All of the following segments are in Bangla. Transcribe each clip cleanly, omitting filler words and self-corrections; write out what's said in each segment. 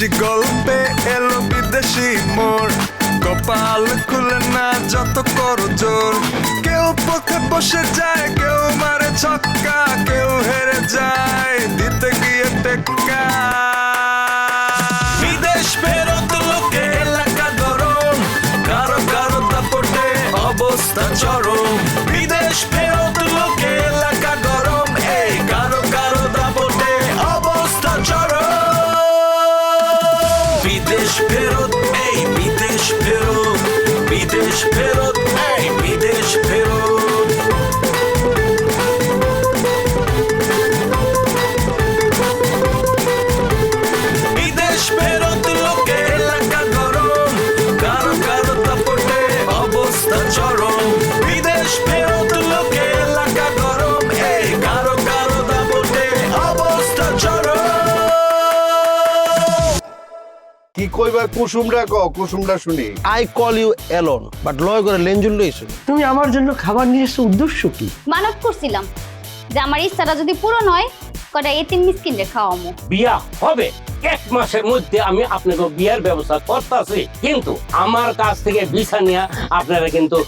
খুশি গল্পে এলো বিদেশি মোড়, কপাল খুলে না যত করো জোর। কেউ পথে বসে যায়, কেউ মারে ছক্কা, কেউ হেরে যায় দিতে গিয়ে টেক্কা। বিদেশ ফেরত লোকে এলাকা গরম, কারো কারো দাপটে অবস্থা চরম। বিদেশ ফেরত লোকে এলাকা গরম, এই কারো কারো দাপটে অবস্থা চরম। বিদেশ ফেরত, এই বিদেশ ফেরত, বিদেশ ফেরত, এই বিদেশ ফেরত। বিদেশ ফেরত লোকে এলাকা গরম, কারো কারো দাপটে অবস্থা চরম। বিদেশ ফেরত লোকে এলাকা গরম, এই কারো কারো দাপটে অবস্থা চরম। কি কইবার কুসুমরা কুসুমরা শুনি। I call you alone but লয় করে লেনজুল লইছো। তুমি আমার জন্য খাবার নিয়ে এসছো, উদ্দেশ্য কি? মানত করছিলাম যে আমার ইচ্ছাটা যদি পূরণ হয় কটা এতিম মিসকিনরে খাওয়ামু। বিয়া হবে 1 মাসের মধ্যে, আমি আপনাকে বিয়ার ব্যবস্থা করতেছি, কিন্তু আমার কাছ থেকে ভিসা নিয়ে আপনারা কিন্তু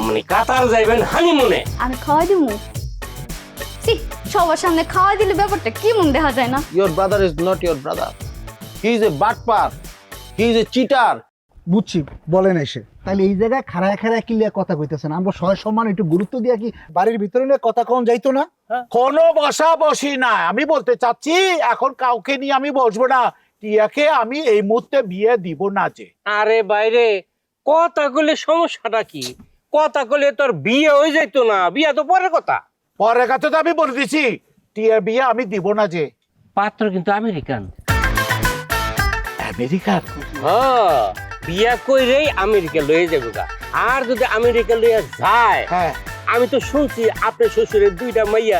মানে কাতার যাইবেন হানিমুনে। আমি খাওয়াই দিমু? সি, সবার সামনে খাওয়াই দিলে ব্যাপারটা কি মন দেখা যায় না? Your brother is not your brother, he is a বাটপার, হি ইজ এ চিটার। বুঝছি, বলেন এসে তাহলে এই জায়গায় খাড়ায় খাড়ায় কি লিয়া কথা কইতেছেন? আমরা সয় সম্মান একটু গুরুত্ব দিয়া কি বাড়ির ভিতরে নিয়ে কথা কম যাইতো না? কোনো বসা বসি না, আমি বলতে চাচ্ছি এখন কাউকে নিয়ে আমি বসবো না। টিয়াকে আমি এই মুহূর্তে বিয়ে দিব না। যে আরে বাইরে কথা কইলে সমস্যাটা কি? কথা কইলে তোর বিয়ে হয়ে যাইতো না, বিয়া তো পরের কথা। পরের কথা তো আমি বলে দিছি, টিয়ার বিয়ে আমি দিব না। যে পাত্র কিন্তু আমেরিকান। আমেরিকার? হ্যাঁ, বিয়া কইরেই আমেরিকা লয়ে যাবো গা। আর যদি আমেরিকা লইয়া যায়, হ্যাঁ, আমি তো শুনছি আপনার শ্বশুরের 2টা মাইয়া,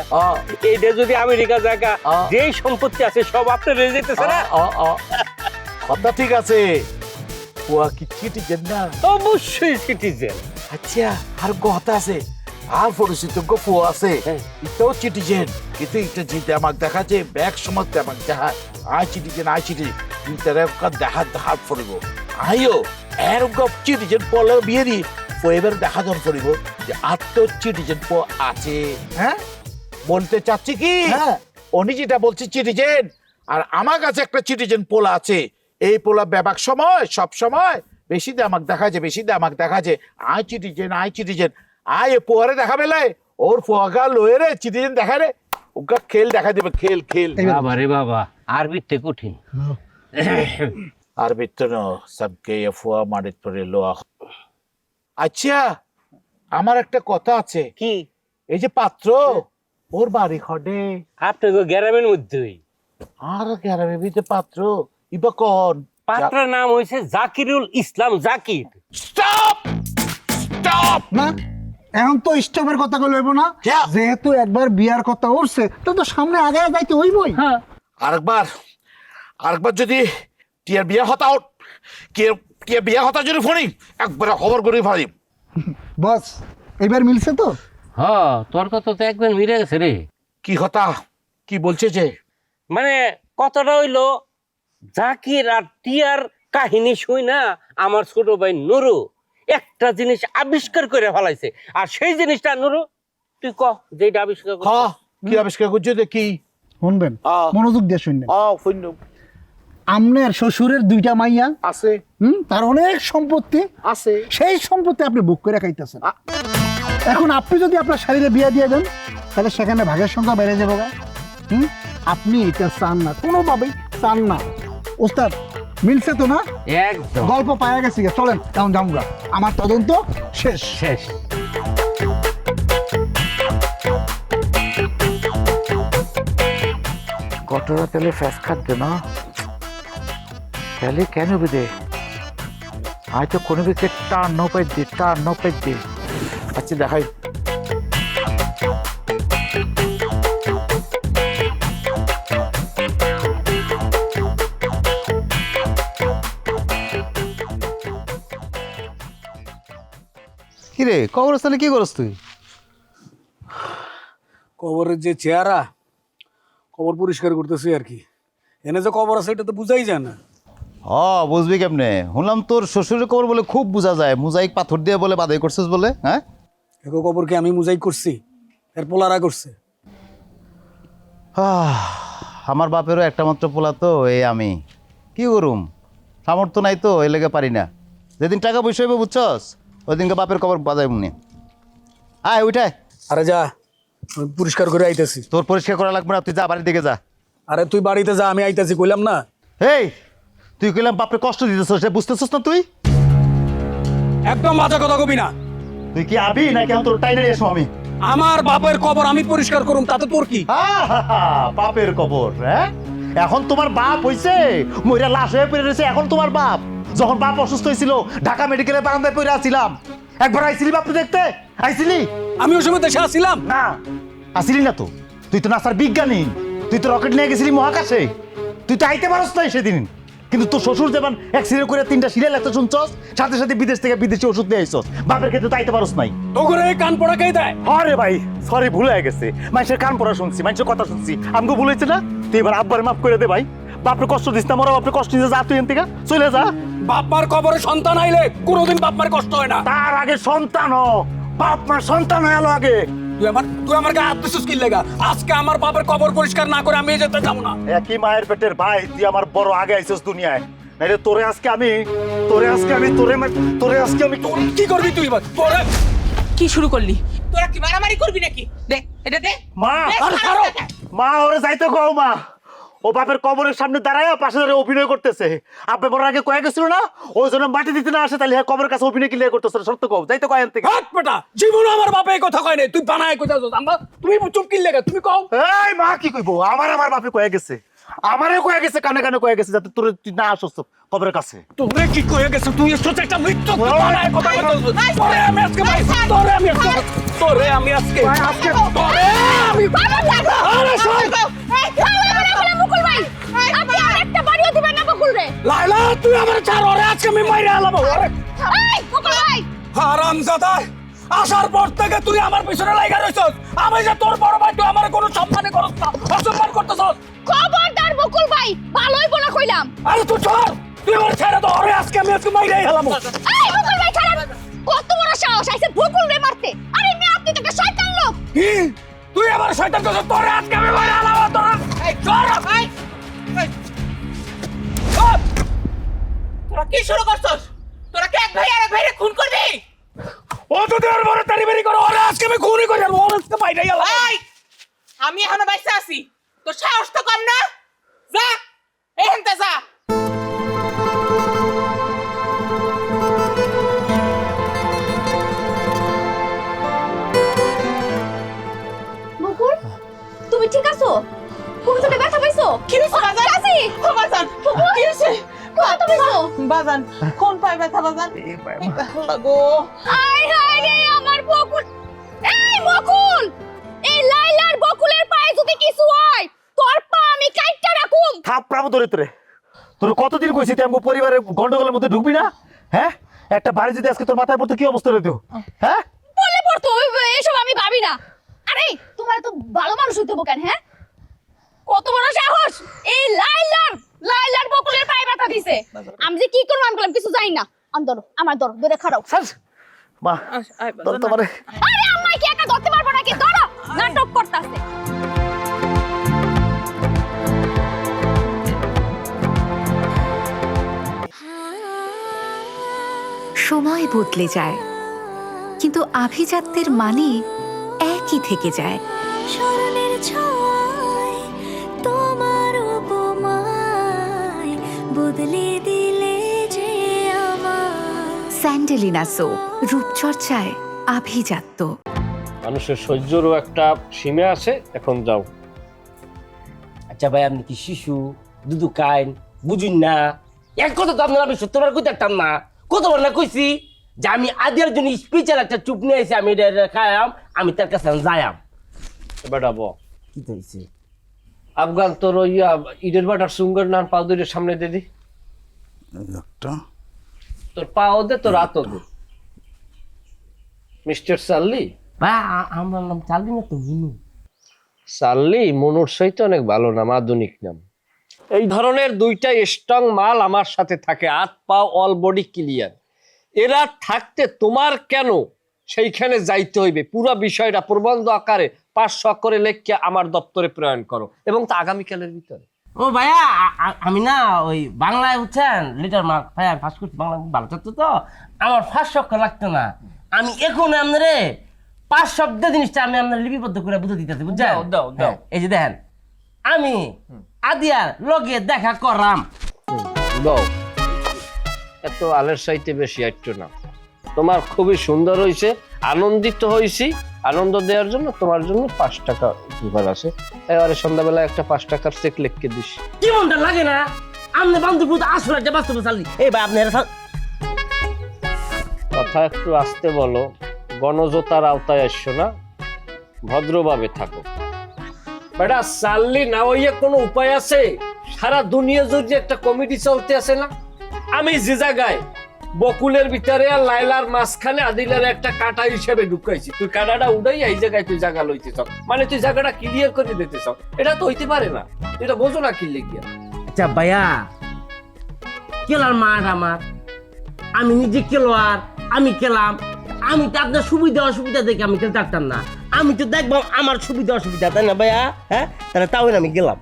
এইটা যদি আমেরিকা জায়গা যেই সম্পত্তি আছে সব আপনার রয়ে যেতেছে না। কথা ঠিক আছে। ওয়া কি সিটিজেন না? অবশ্যই সিটিজেন। আচ্ছা, আর কথা আছে, আর পরিচিত ফুয়া আছে, এটাও সিটিজেন, কিন্তু এটা জিতে আমাকে দেখাচ্ছে ব্যাগ সমস্ত আমাকে দেখা আই সিটিজেন, আই সিটিজেন দেখা দেখার পড়িব। আইও এরকম সিটিজেন পড়লে বিয়ে দি এবার দেখা জন পড়িব যে আত্ম সিটিজেন আছে। হ্যাঁ, বলতে চাচ্ছি কি, উনি যেটা বলছে সিটিজেন, আর আমার কাছে একটা সিটিজেন পোলা আছে। এই পোলা ব্যাপাক সময় সব সময় বেশি দিয়ে আমাকে দেখা যায়, বেশি দিয়ে আমাকে দেখা যায় আই সিটিজেন, আই সিটিজেন। আয় পোয়ারে দেখা পেলে ওর পোয়াগা লয়ে রে সিটিজেন দেখা রে, ওকে খেল দেখা দেবে, খেল খেল। বাবা রে বাবা, আরবিতে কঠিন। আরবি তো সবকে ফুয়া মারিত পরে লোয়া। আচ্ছা, আমার একটা কথা আছে। কি? এই যে পাত্র, ওর বাড়ি খডে আপনার গ্রামের মধ্যেই। আর গ্রামে ভিতরে পাত্র ইবা কোন? পাত্রের নাম হইছে জাকিরুল ইসলাম জাকির। স্টপ স্টপ না, এখন তো স্টপের কথা কই লইব না। যেহেতু একবার বিয়ার কথা উঠছে তো সামনে আগে যাইতে হইবই। হ্যাঁ, আরেকবার যদি টিয়ার বিয়া হতা টিয়ার বিয়া হতা যদি ফোনি একবার খবর করে ফেলি। বস, এবার মিলছে তো? হ্যাঁ, তোর কথা তো একবার মিলে গেছে রে। কি কথা? কি বলছে? যে মানে কথাটা হইলো জাকির আর টিয়ার কাহিনী শুই না, আমার ছোট ভাই নুরু একটা জিনিস আবিষ্কার করে ফেলাইছে। আর সেই জিনিসটা নুরু তুই কহ যেটা আবিষ্কার করছিস। হ্যাঁ, কি আবিষ্কার করছে? কি শুনবেন? মনোযোগ দিয়ে শুনবেন। শুনলাম। আমনের শ্বশুরের 2টা মাইয়া আছে, তার অনেক সম্পত্তি আছে। সেই সম্পত্তি আপনি বুক করে খাইতেছেন। এখন আপনি যদি আপনার শাড়িতে বিয়ে দিয়ে দেন তাহলে সেখানে ভাগের সংখ্যা বেড়ে যাবে। আপনি এটা চান না, কোনোভাবেই চান না। ওস্তাদ, মিলছে তো না? একদম গল্প পাওয়া গেছে। চলেন এখন যামগা, আমার তদন্ত শেষ। শেষ। কতটা তেলে ফ্যাস খাদ্য না তাহলে কেন বেদে হয়তো কোনো দিকে টান নপাই দে। আচ্ছা, দেখাই। কিরে কবরস্থানে কি করছ তুই? কবরের যে চেহারা, কবর পরিষ্কার করতেছি আর কি। এনে যে কবর আছে এটা তো বুঝাই যায় না। বুঝবি কেমনে? শুনলাম তোর শ্বশুরের কবর বলে খুব বোঝা যায়, মোজাইক পাথর দিয়ে বলে বাদাই করছিস বলে। হ্যাঁ, একো কবর কি আমি মোজাইক করছি, এর পোলারা করছে। আমার বাপেরও একটা মাত্র পোলা তো, এই আমি কি করুম, সামর্থ্য নাই তো, এই লেগে পারি না। যেদিন টাকা পয়সা হইবে বুঝছস, ওই দিনকে বাপের কবর বাজাই মনে। আয় উঠায়। আরে যা, আমি পরিষ্কার করে আইতেছি। তোর পরিষ্কার করা লাগবে না, তুই যা বাড়ির দিকে যা। আরে তুই বাড়িতে যা, আমি আইতেছি, কইলাম না। এই তুই কইলাম বাপরে কষ্ট দিতেছস, সে বুঝতেছস না তুই? একদম বাজে কথা কবি না। তুই কি আবি নাকি আমি তোর টাইনে এসো? আমি আমার বাপের কবর আমি পরিষ্কার করুম, তাতে তোর কি? বাপের কবর? হ্যাঁ, এখন তোমার বাপ হইছে, মইরা লাশ হয়ে পড়ে রয়েছে, এখন তোমার বাপ। যখন বাপ অসুস্থ হয়েছিল ঢাকা মেডিকেলের বারান্দায় পড়ে আসছিলাম, একবার আইছিলি বাপরে দেখতে? আইছিলি? আমি ওই সময় দেশে আসছিলাম না, আসিলি না তো। তুই তো নাসার বিজ্ঞানী, তুই তো রকেট নিয়ে গেছিলি মহাকাশে, তুই তো আইতে পারস নাই সেদিন। কিন্তু তোর শ্বশুর যেমন অ্যাক্সিডেন্ট করে 3টা সিরিয়াল একটা শুনছস, সাথে সাথে বিদেশ থেকে বিদেশি ওষুধ নিয়ে আইছস, বাপের ক্ষেত্রে তো আইতে পারস নাই। তো করে কান পড়া কে দেয়? আরে ভাই সরি, ভুল হয়ে গেছে। মানুষের কান পড়া শুনছি, মানুষের কথা শুনছি, আমাকে ভুল হয়েছে না? তুই এবার আব্বার মাফ করে দে ভাই, বাপরে কষ্ট দিস না, মরা বাপরে কষ্ট দিস, যা তুই এখান থেকে চলে যা। বাপমার কবরে সন্তান আইলে কোনোদিন বাপমার কষ্ট হয় না। তার আগে সন্তান হ, বাপ মার সন্তান হয়ে এলো আগে। তুই আমার গায়ে হাত দিছিস কি লেগা? আজকে আমার বাপের কবর পরিষ্কার না করে আমি যেতে যাবো না। একই মায়ের পেটের ভাই, তুই আমার বড় আগে আইছিস দুনিয়ায়, নাইলে তোরে আজকে আমি কি করবি তুই এবার? কি শুরু করলি? তোরা কি মারামারি করবি নাকি? দে এটা দে। মা, আরে ছাড়ো। মা ওরে যাইতে কও। মা ও বাপের কবরের সামনে দাঁড়ায় পাশে দাঁড়িয়ে অভিনয় করতেছে। আব্বে বড় আগে কয়ে গেছিল না, ওই জন্য মাটি দিতে না আসে, তাহলে হ্যাঁ কবরের কাছে অভিনয় ক্লিয়ার করতেছে। সত্য কও, যাইতে কয় এখান থেকে। হাত বেটা, জীবনে আমার বাপে এই কথা কয় নাই, তুই বানায় কইতা যাস। তুমি চুপ কি লেগা? তুমি কও। এই মা কি কইবো? আমার বাপে কয়ে গেছে, আমারে কয়ে গেছে, কানে কানে কয়ে গেছে, যাতে তোরে তুই না আসছ কবরের কাছে। তোরে কি কয়ে গেছে? তুই এসেছ একটা মৃত্যু বানায় কথা কইতাছ। তোরে আমি আজকে ভাই, তোরে আমি আজকে তোরে আমি আরে শোন। এই খাওয়া মুকুল ভাই, আপনি আরেকটা বাড়িও দিবেন না মুকুল রে। লাইলা তুই আমার ছাড়, ওরে আজকে আমি মাইরা আলাবো। ওরে এই মুকুল ভাই, হারামজাদা, আসার পর থেকে তুই আমার পিছনে লাগা রইছস। আমি যে তোর বড় ভাই, তুই আমার কোনো সম্মানই করছ না, অসম্মান করতেছস। খবরদার মুকুল ভাই, ভালোই বলা কইলাম। আরে তুই চল, তুই আমার ছেড়ে দাও, ওরে আজকে আমি মাইরাই আলাবো। এই মুকুল ভাই ছাড়েন, কত বড় সাহস আইছে মুকুল রে মারতে। আরে মে আপনি তো একটা শয়তান লোক। কি তুই আমার শয়তান করছস? তোরে আজকে আমি মাইরা আলাবো। তোরা এই চল ভাই, তোরা কি শুরু করছস? তোরা কি এক ভাই আরেক ভাইরে খুন করবি? ও যদি ওর বড় তারিবারি করো, ওরে আজকে আমি খুনই করে আনবো, ওরে আজকে মাইরাই আলাবো। এই আমি এখনো বাইসা আছি, তোর সাহস তো কম না? যা এখানতে যা। মুকুল, তুমি ঠিক আছো? কোন জায়গায় ব্যথা পাইছো? কি হইছে বাজান? কাশি। ও বাজান, কি হইছে? ব্যথা পাইছো? বাজান কোন পায় ব্যথা বাজান? লাগো। আয় হায় রে আমার বকুল। এই বকুল, এই লাইলার বকুলের পায়ে যদি কিছু হয়, তোর পা আমি কাইটটা রাখুম। থাপড়াবো ধরে তোরে। তোর কতদিন কইছি তুই আমগো পরিবারের গন্ডগোলের মধ্যে ঢুকবি না? হ্যাঁ, একটা বাড়ি যদি আজকে তোর মাথায় পড়তো কি অবস্থা হইতো? হ্যাঁ, বলে পড়তো এসব আমি ভাবি না। আরে তোমার তো ভালো মানুষ হইতে কেন? হ্যাঁ, কত বড় সাহস এই লাইলার বকুলের পায়ে ব্যথা দিছে। আমি যে কি করব আমি বললাম কিছু জানি না। আন্দর আমার ধরে খাড়াও। মা তোর তো মানে আরে আম্মা কি একা ধরতে পারবো নাকি? ধরো, নাটক করতাছে। সময় বদলে যায়, কিন্তু আভিজাত্যের মানে একই থেকে যায়। স্মরণের ছোঁয়ায় তোমার উপমায় বদলে দিলে যে আমার। স্যান্ডেলিনা সো, রূপচর্চায় আভিজাত্য। মানুষের সহ্যেরও একটা সীমা আছে। এখন যাও। আচ্ছা ভাই, আপনি কি শিশু দুদু কাইন বুঝুন না? এক কথা তো আপনার আমি সত্যবার কইতে পারতাম না। কতবার না কইছি যে আমি আদিয়ার জন্য স্পেশাল একটা চুপ নিয়ে এসে আমি এটা খায়াম, আমি তার কাছে যায়াম। বেটা ব কি হয়েছে? আফগান তোর ইয়া ইটের বাটার সুঙ্গের নান পাও দুইটার সামনে দে দি। একটা তোর পাও দে, তোর হাতও দে। মিস্টার সাল্লি। ভাই আমার নাম চালবি না তো, মুনু। সাল্লি মনুর সহিত অনেক ভালো নাম, আধুনিক নাম। এই ধরনের দুইটা স্ট্রং মাল আমার সাথে থাকে, হাত পা অল বডি ক্লিয়ার। এরা থাকতে তোমার কেন সেইখানে যাইতে হইবে? পুরো বিষয়টা প্রবন্ধ আকারে 500 অক্ষরে লেখকে আমার দপ্তরে প্রেরণ করো, এবং তা আগামীকালের ভিতরে। ও ভাইয়া আমি না ওই বাংলায় বুঝছেন লিটার মার্ক ভাইয়া ফার্স্ট করছি, বাংলা ভালো থাকতো তো আমার 5 অক্ষর লাগতো না। আমি এখন আপনারে 5 শব্দের জিনিসটা আমি আপনার লিপিবদ্ধ করে বুঝে দিতেছি, বুঝছেন? দাও। এই যে দেখেন, আমি আদিয়ার লগে দেখা করলাম। দাও, এত আলের সাইতে বেশি আইটো না। তোমার খুবই সুন্দর হয়েছে, আনন্দিত হয়েছি। আনন্দ দেওয়ার জন্য তোমার জন্য 5 টাকা উপহার আছে। এবারে সন্ধ্যাবেলা একটা 5 টাকার চেক লিখকে দিস। কি মনটা লাগে না? আপনি বান্ধব আসলে একটা বাস্তবে চালি। এই ভাই আপনি কথা একটু আসতে বলো, গণজোতার আওতায় আসছো না, ভদ্রভাবে থাকো। বেটা চাললি না হইয়া কোনো উপায় আছে? সারা দুনিয়া জুড়ে একটা কমিটি চলতে আছে না? আমি যে জায়গায় বকুলের ভিতরে আর লাইলার মাঝখানে আদিলের একটা কাটা হিসেবে ঢুকাইছি, তুই কাটাটা উড়াই এই জায়গায় তুই জায়গা লইতে চাও, মানে তুই জায়গাটা ক্লিয়ার করে দিতে চাও। এটা তো হইতে পারে না, এটা বোঝো না কি লিখিয়া। আচ্ছা ভাইয়া, কেলার মাঠ আমার, আমি নিজে খেলোয়াড়, আমি খেলাম। আমি তো আপনার সুবিধা অসুবিধা দেখে আমি খেলতে পারতাম না। আমি তো দেখবো আমার সুবিধা অসুবিধা, তাই না ভাইয়া? হ্যাঁ, তাহলে তাও আমি গেলাম।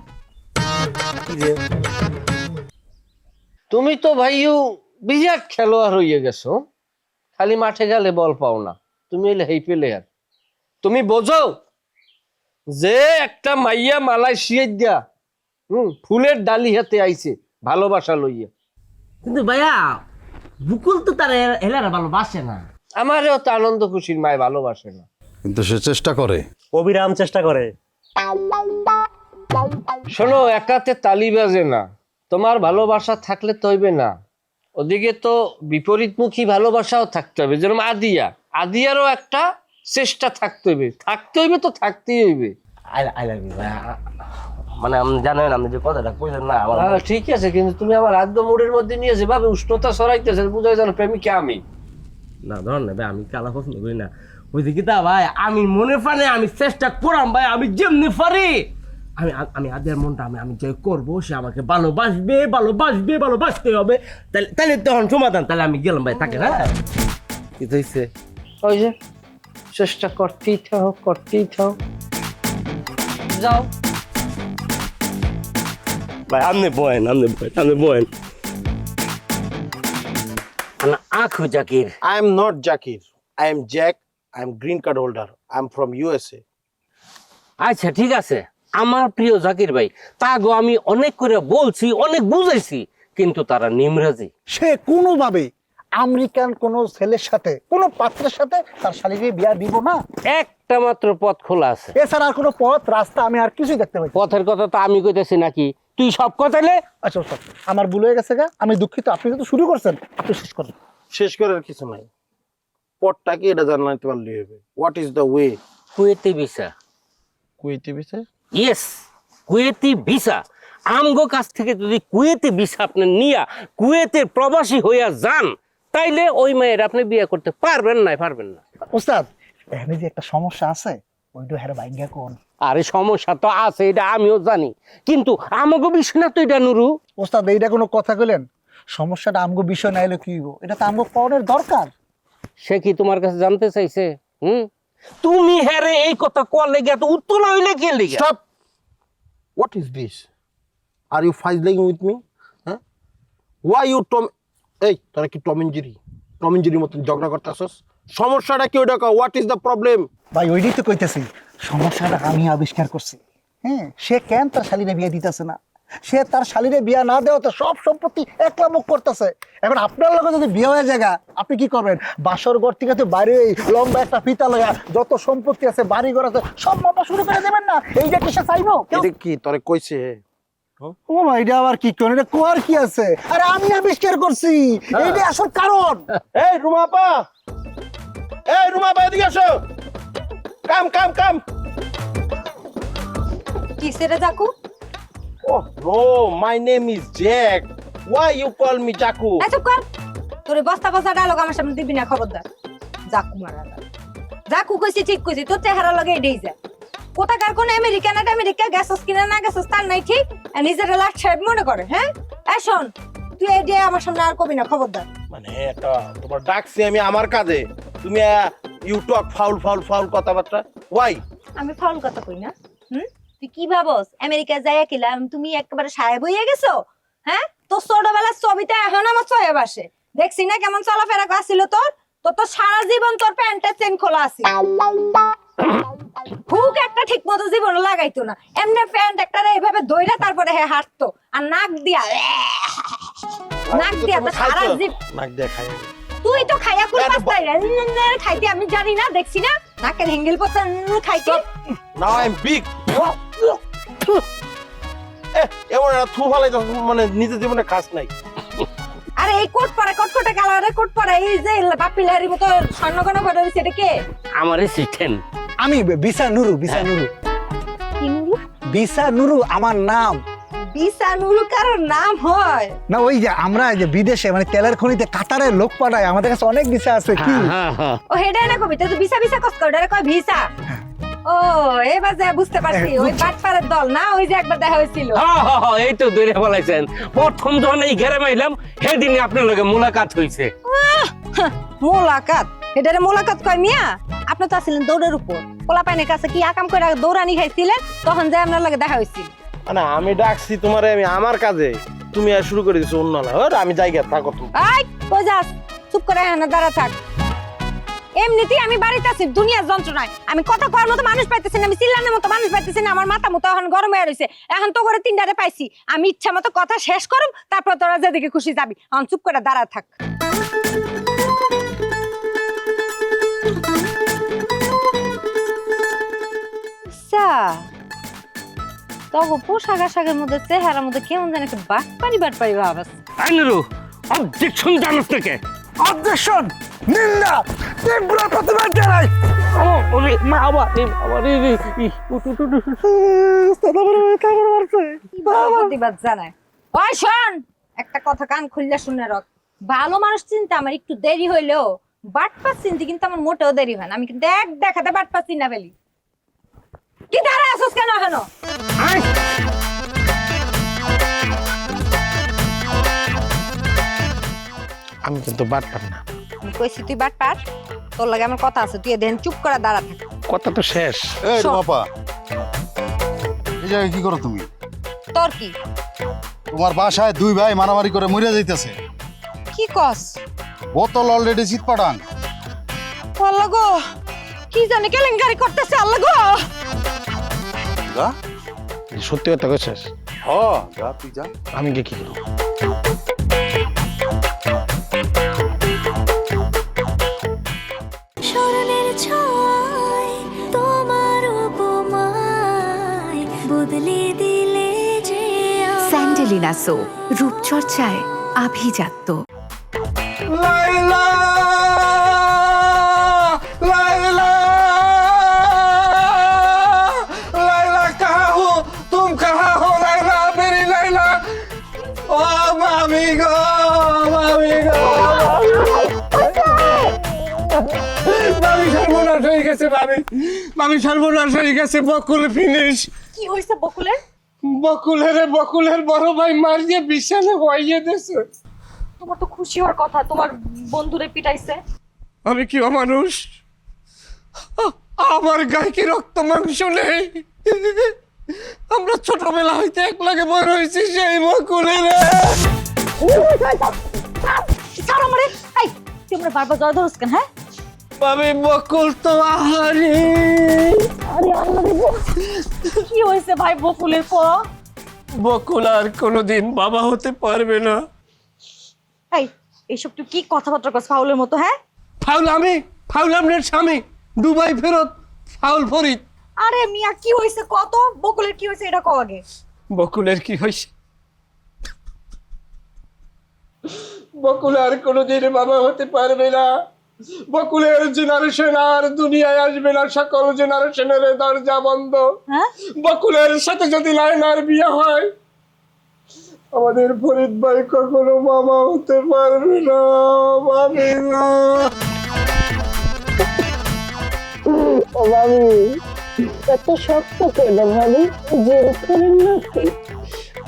তুমি তো ভাইও বিরাট খেলোয়াড় হইয়া গেছো, খালি মাঠে গেলে বল পাও না। তুমি হইলে হেই প্লেয়ার। তুমি বোঝো যে একটা মাইয়া মালয়েশিয়া দিয়া ফুলের ডালি হাতে আইছে ভালোবাসা লইয়া। কিন্তু ভাইয়া বুকুল তো তার হেলারা ভালোবাসে না। আমারও তো আনন্দ খুশির মায় ভালোবাসে না, কিন্তু সে চেষ্টা করে, অবিরাম চেষ্টা করে। শোনো, একাতে তালি বাজে না। তোমার ভালোবাসা থাকলে তো হইবে না, ওদিকে তো বিপরীতমুখী ভালোবাসাও থাকতে হবে। যেরকম আদিয়ারও একটা চেষ্টা থাকতে হইবে, তো থাকতেই হইবে। আই লাভ ইউ ভাইয়া। মানে আপনি জানেন, আপনি যে কথাটা কইলেন না আমার ঠিক আছে, কিন্তু তুমি আমার আদ্য মুড়ের মধ্যে নিয়ে যেভাবে উষ্ণতা সরাইতেছে, বুঝাই জানো প্রেমিকা আমি না। ধর না ভাই, আমি কালা পছন্দ করি না। বুঝলি কি তা ভাই, আমি মনে পারে আমি চেষ্টা করাম ভাই, আমি যেমনি পারি আমি আদিয়ার মনটা আমি যে করবো, সে আমাকে ভালোবাসতে হবে। তাহলে তখন সমাধান। তাহলে আমি গেলাম ভাই, তাকে না কি হইছে? ওই যে চেষ্টা করতেই থাও, যাও ভাই। আপনি বয়েন। আখু Zakir. I am not Jakir. I am Jack. I am green card holder. I am from USA. আচ্ছা ঠিক আছে আমার প্রিয় জাকির ভাই, তা গো আমি অনেক করে বলছি, অনেক বুঝাইছি, কিন্তু তারা নিমরাজি। সে কোনোভাবে আমেরিকান কোনো ছেলের সাথে, কোনো পাত্রের সাথে তার শালীকে বিয়া দিব না। একটা মাত্র পথ খোলা আছে, এছাড়া আর কোনো পথ রাস্তা আমি আর কিছুই দেখতে পাই। পথের কথা তো আমি কইতেছি নাকি, তুই সব কথাইলে। আচ্ছা আমার ভুল হয়ে গেছে গা, আমি দুঃখিত। আপনি তো শুরু করছেন, আপনি শেষ করেন। শেষ করার কিছু নাই, পথটা কি এটা জানতে পারলে হবে। What is the way? Kuwaiti visa. Kuwaiti visa? Yes, Kuwaiti visa. আমগো কাছ থেকে যদি কুয়েতি ভিসা আপনি নিয়া কুয়েতের প্রবাসী হইয়া যান, তাইলে ওই মেয়ের আপনি বিয়ে করতে পারবেন না। ওস্তাদ, এখানে যে একটা সমস্যা আছে, ওইটা হেরে ভাগ্যা কোন। আরে সমস্যা তো আছে, এটা আমিও জানি, কিন্তু আমাগো বিষয় না তো এটা নুরু। ওস্তাদ, এইটা কোনো কথা কইলেন? সমস্যাটা আমগো বিষয় না এলে কি হইব? এটা তো আমগো পড়ার দরকার। সে কি তোমার কাছে জানতে চাইছে? তুমি হেরে এই কথা কল লেগে এত উত্তর না হইলে কি লেগে? Stop! What is this? Are you ফাইজলিং উইথ মি? হ্যাঁ, ওয়াই ইউ এই তোরা কি টম এন্ড জেরি মতন ঝগড়া করতেছস? সমস্যাটা কি ওটা? What is the problem? ভাই ওইটাই তো কইতেছি, সমস্যাটা আমি আবিষ্কার করছি। হ্যাঁ, সে কেন তার শালীরে বিয়া দিতেছে না? সে তার শালীরে বিয়া না দেওয়াতে সব সম্পত্তি একলা মুখ করতেছে। এখন আপনার লগে যদি বিয়ে হয়ে যায়, আপনি কি করবেন? বাসর ঘর থেকে তো বাইরে লম্বা একটা ফিতা লয়া যত সম্পত্তি আছে, বাড়ি ঘর আছে, সব মাপা শুরু করে দেবেন না? এইটা কি সে চাইবো? এটা কি তোরে কইছে? ও মা, এটা আবার কি কোন? এটা কোয়ার কি আছে? আরে আমি আবিষ্কার করছি, এইটা আসল কারণ। এই রুমাপা, এদিকে আসো। কাম। কি সেটা Jakhu? Oh no, my name is Jack. Why you call me Jaku? আচ্ছা কর, তোরে বস্তা ডায়লগ আমার সামনে দিবি না, খবরদার। জাকু মারা জাকু কইছি, ঠিক কইছি, তোর চেহারা লাগে এটাই যায়। কোথাকার কোন আমেরিকা গেছস কিনা না গেছস তার নাই ঠিক নিজের লাট সাহেব মনে করে হ্যাঁ এই শোন তুই এই দিয়ে আমার সামনে আর কবি না খবরদার মানে এটা তোমার ডাকছি আমি আমার কাজে তুমি you talk foul foul foul কথাবার্তা ওয়াই আমি ফাউল কথা কই না তুই কি ভাবস আমেরিকা যাইয়া কিলাম তুমি একেবারে সাহেব হইয়া গেছো হ্যাঁ তোর ছোটবেলার ছবিতে এখন আমার সাহেব আসে দেখছি না কেমন চলাফেরা আসছিল তোর তো সারা জীবন তোর প্যান্টের চেন খোলা আছে হুক একটা ঠিক মতো জীবনে লাগাইতো না এমনি প্যান্ট একটা এইভাবে দইরা তারপরে হে হাঁটতো আর নাক দিয়া তো সারা নাক দিয়া খাই তুই তো খাইয়া কুল পাস্তাই খাইতে আমি জানি না দেখছি না নাকের হ্যাঙ্গেল পত্তা খাইতে নাও আই এম বিগ এমন থু ফালাইতো মানে নিজের জীবনে কাজ নাই আরে এই কোট পরা কটকটা কালারে কোট পরা এই যে বাপিলারি মতো স্বর্ণগণ পরে রইছে এটা কে আমার সিস্টেম আমি বিসা নুরু কি নুরু বিসা নুরু আমার নাম বিসা নুরু কারোর নাম হয় না ওই যে আমরা যে বিদেশে মানে তেলের খনিতে কাতারের লোক পাঠায় আমাদের কাছে অনেক ভিসা আছে কি ও হেডা না কবি তো ভিসা কষ্ট করে কয় ভিসা ও এবার যা বুঝতে পারছি ওই বাটপাড়ের দল না ওই যে একবার দেখা হয়েছিল এই তো ধরে বলাইছেন প্রথম যখন এই ঘরে মাইলাম সেদিনই আপনার লগে মোলাকাত হইছে মোলাকাত এটারে মোলাকাত কয় মিয়া আপনি তো আছিলেন দৌড়ের উপর পোলাপাইনের কাছে কি আকাম করে দৌড়ানি খাইছিলেন তখন যে আপনার লগে দেখা হয়েছিল মানে আমি ডাকছি তোমারে আমি আমার কাজে তুমি আর শুরু করে দিছো অন্য না আমি জায়গা থাকো তুমি আই কই যাস চুপ করে এখানে দাঁড়া থাক এমনিতেই আমি বাড়িতে আছি দুনিয়ার যন্ত্রণায় আমি কথা করার মতো মানুষ পাইতেছি না আমি চিল্লানোর মতো মানুষ পাইতেছি না আমার মাথা মতো এখন গরম হয়ে রয়েছে এখন তো করে তিনটারে পাইছি আমি ইচ্ছা মতো কথা শেষ করুম তারপর তোরা যেদিকে খুশি যাবি এখন চুপ করে দাঁড়া থাক তবু পোশাক আশাকের মধ্যে চেহারার মধ্যে কেমন জানি একটা বাটপারি ভাব আছে আইনুরু অবজেকশন জানাস থেকে অবজেকশন নিন্দা তীব্র প্রতিবাদ জানাই প্রতিবাদ জানায় ওই শোন একটা কথা কান খুললে শুনে রাখ ভালো মানুষ চিন্তা আমার একটু দেরি হইলেও বাটপাস চিনতে কিন্তু আমার মোটেও দেরি হয় না আমি কিন্তু এক দেখাতে বাটপাস চিনা ফেলি কি দাঁড়ায় আসছ কেন এখনো আমি কিন্তু বাটপার না আমি কইছি তুই বাটপার তোর লাগে আমার কথা আছে তুই দেন চুপ করে দাঁড়া থাক কথা তো শেষ এই বাবা এই জায়গায় কি করো তুমি তোর কি তোমার বাসায় দুই ভাই মারামারি করে মরে যাইতেছে কি কস বোতল অলরেডি জিত পাঠান আল্লাহ গো কি জানি কেলেঙ্কারি করতেছে আল্লাহ গো সত্যি কথা কইছিস যা তুই যা আমি কি করব স্মরণের ছোঁয়ায় তোমার উপমায় বদলে দিলে যে স্যান্ডেলিনা সো রূপচর্চায় আভিজাত্য লাইলা লাইলা লাইলা कहाँ हो तुम कहाँ हो लाइला मेरी लाइला ओ मामी गो मामी সর্বনাশ হয়ে গেছে মামি সর্বনাশ হয়ে গেছে বকুল ফিনিশ কি হইছে বকুলের বকুলের বড় ভাই মারিয়ে বিশালে হইয়ে দিয়েছে তোমার তো খুশি হওয়ার কথা তোমার বন্ধুরে পিটাইছে আমি কি অমানুষ আমার গায়ে কি রক্ত মাংস নেই আমরা ছোটবেলা হইতে এক লাগে বড় হয়েছি সেই বকুলের এই তুই আমরা বারবার জয় ধরস কেন হ্যাঁ আমি বকুল তো আহারি কি হয়েছে ভাই বকুলের বকুল আর কোনোদিন বাবা হতে পারবে না এই এইসব তুই কি কথাবার্তা করছ ফাউলের মতো হ্যাঁ ফাউল আপনার স্বামী দুবাই ফেরত ফাউল ফরিদ আরে মিয়া কি হয়েছে কত বকুলের কি হয়েছে এটা কও আগে বকুলের কি হয়েছে বকুল আর কোনোদিন বাবা হতে পারবে না বকুলের জেনারেশন আর দুনিয়ায় আসবে না সকল জেনারেশনের দরজা বন্ধ বকুলের সাথে যদি লাইলার বিয়ে হয় আমাদের ফরিদ ভাই কখনো বাবা হতে পারবে না ভাবি না এত শক্ত কেন ভাবি জেল করেন নাকি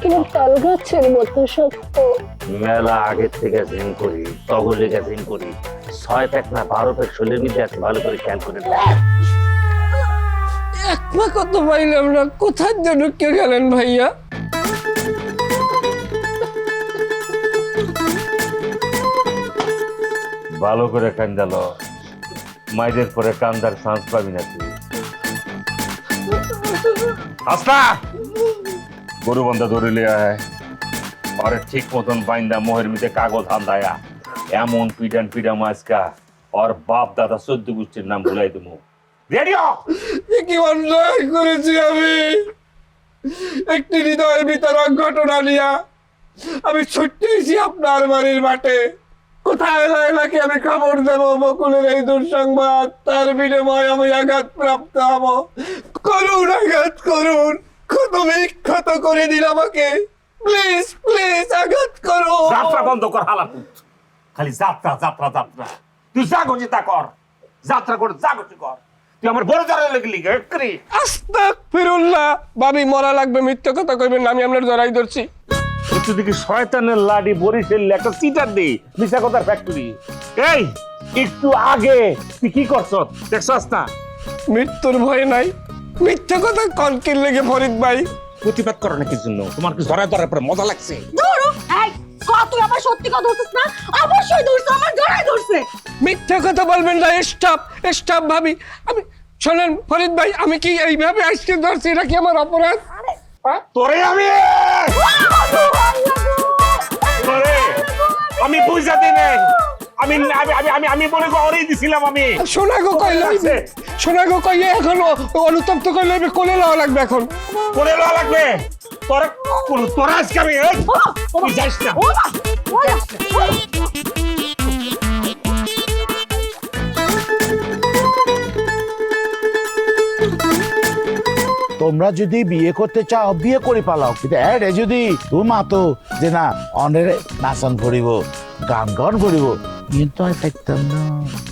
কিনা তাল গাছের মতো শক্ত? মেলা আগের থেকে জিন করি, তগলে জিন করি, 6 প্যাক না 12 প্যাক শরীরের মধ্যে আছে, ভালো করে খেয়াল করে। এক পা কত পাইলাম না, কোথার জন্য কে গেলেন ভাইয়া? ভালো করে কান্দালো, মাইদের পরে কান্দার চান্স পাবি না তুই। আস্তা গরু বন্ধা ধরে লিয়া হয়, পরে ঠিক মতন বাইন্দা মোহের মধ্যে কাগজ হান্দায়া এমন পিডান পিডা মাছকা ওর বাপ দাদা 14 গোষ্ঠীর নাম ভুলাই দেবো। রেডিও কি অন্যায় করেছি আমি? একটি হৃদয়ের ভিতর ঘটনা নিয়া আমি ছুটতেছি আপনার বাড়ির মাঠে। কোথায় লাইলাকে আমি খবর দেব বকুলের এই দুঃসংবাদ? তার বিনিময়ে আমি আঘাত প্রাপ্ত হব। করুন, আঘাত করুন, ক্ষত বিক্ষত করে দিন আমাকে। প্লিজ প্লিজ আঘাত করো। যাত্রা বন্ধ কর হালাত, খালি যাত্রা যাত্রা যাত্রা। তুই যা করছিস তা কর, যাত্রা করে যা করছিস কর। তুই আমার বড় জড়াই লাগলি একরি। আস্তাগফিরুল্লাহ, ভাবি মরা লাগবে, মিথ্যা কথা কইবেন না, আমি আপনার জড়াই ধরছি। তুই দেখি শয়তানের লাডি বরিশাল একটা চিটার দে, মিশা কথার ফ্যাক্টরি। এই একটু আগে তুই কি করছ দেখছস না? মৃত্যুর ভয় নাই, মিথ্যা কথা কনকির লেগে ফরিদ ভাই। প্রতিবাদ করো না কিছু জন্য, তোমার কি ধরা ধরার পরে মজা লাগছে? ধরো এই তুই আমার সত্যি কথা ধরছিস না? অবশ্যই ধরছিস, আমার জড়াই ধরছে। মিথ্যা কথা বলবেন না, স্টপ স্টপ ভাবি। আমি শোনেন ফরিদ ভাই, আমি কি এইভাবে আজকে ধরছি, এটা কি আমার অপরাধ? তোরে আমি বুঝা দিই নাই, আমি আমি আমি আমি মনে করেই দিছিলাম। আমি সোনা গো কইলাম, সোনা গো কইয়ে এখন অনুতপ্ত কইলে কোলে লওয়া লাগবে, এখন কোলে লওয়া লাগবে। তোরা আজকে আমি তুই যাস না। তোমরা যদি বিয়ে করতে চাও বিয়ে করে পালাও, কিন্তু এডে যদি তোমা তো যে না অনেরে নাচন করিব, গান গান করিব, কিন্তু আমি পাইতাম না।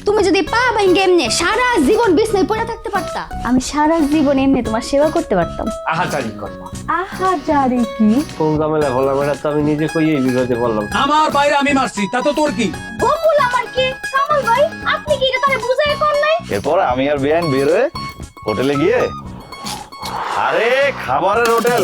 তুমি যদি পা ভাঙ্গে এমনি সারা জীবন বিছনায় পড়ে থাকতে পারতা, আমি সারা জীবন এমনি তোমার সেবা করতে পারতাম। আহাজারি করব। আহাজারি কি? কোন ঝামেলা বললাম, এটা তো আমি নিজে কই এই বিরোধে বললাম। আমার বাইরে আমি মারছি, তা তো তোর কি? বকুল আমার কি? কামাল ভাই আপনি কি এটা তারে বুঝায় কোন নাই? এরপর আমি আর বেআইন বের হয়ে হোটেলে গিয়ে, আরে খাবারের হোটেল